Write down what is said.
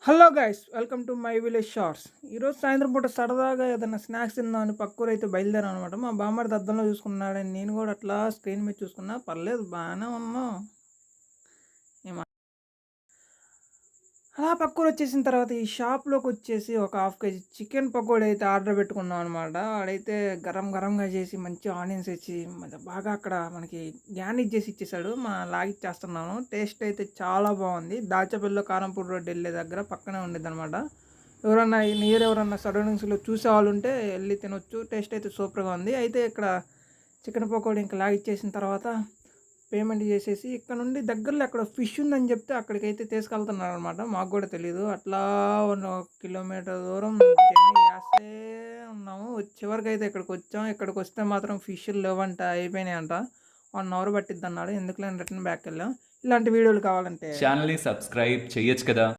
Hello guys, welcome to my village shorts. ఈరోజు సాయంత్రం పూట సరదాగా ఏదైనా స్నాక్స్ తిందామని పక్కూరు అయితే బయలుదేరాం అనమాట. మా బామ్మడి అద్దంలో చూసుకున్నాడని నేను కూడా అట్లా స్క్రీన్ మీద చూసుకున్నా. పర్లేదు, బాగానే ఉన్నాం. అలా పక్కూరు వచ్చేసిన తర్వాత ఈ షాప్లోకి వచ్చేసి ఒక హాఫ్ కేజీ చికెన్ పకోడీ అయితే ఆర్డర్ పెట్టుకున్నాం అనమాట. ఆడైతే గరం గరంగా చేసి మంచి ఆనియన్స్ ఇచ్చి బాగా అక్కడ మనకి గ్యానిష్ చేసి ఇచ్చేసాడు. లాగిచ్చేస్తున్నాను. టేస్ట్ అయితే చాలా బాగుంది. దాచపల్లిలో కారంపూడి రోడ్డు వెళ్ళే దగ్గర పక్కనే ఉండేది అనమాట. ఎవరన్నా నియర్ ఎవరన్నా సరౌండింగ్స్లో చూసే వాళ్ళు ఉంటే వెళ్ళి తినొచ్చు. టేస్ట్ అయితే సూపర్గా ఉంది. అయితే ఇక్కడ చికెన్ పకోడీ ఇంకా లాగిచ్చేసిన తర్వాత పేమెంట్ చేసేసి ఇక్కడ నుండి దగ్గరలో అక్కడ ఫిష్ ఉందని చెప్తే అక్కడికైతే తీసుకెళ్తున్నారు అనమాట. మాకు కూడా తెలీదు. అట్లా 1 కిలోమీటర్ దూరం జర్నీ చేస్తే ఉన్నాము. చివరికి అయితే ఇక్కడికి వచ్చాం. ఇక్కడికి వస్తే మాత్రం ఫిష్లు లేవంట, అయిపోయినాయంట. 1 అవర్ పట్టిద్ది అన్నాడు. ఎందుకులే రిటర్న్ బ్యాక్ వెళ్ళాం. ఇలాంటి వీడియోలు కావాలంటే ఛానల్ని సబ్స్క్రైబ్ చేయొచ్చు కదా.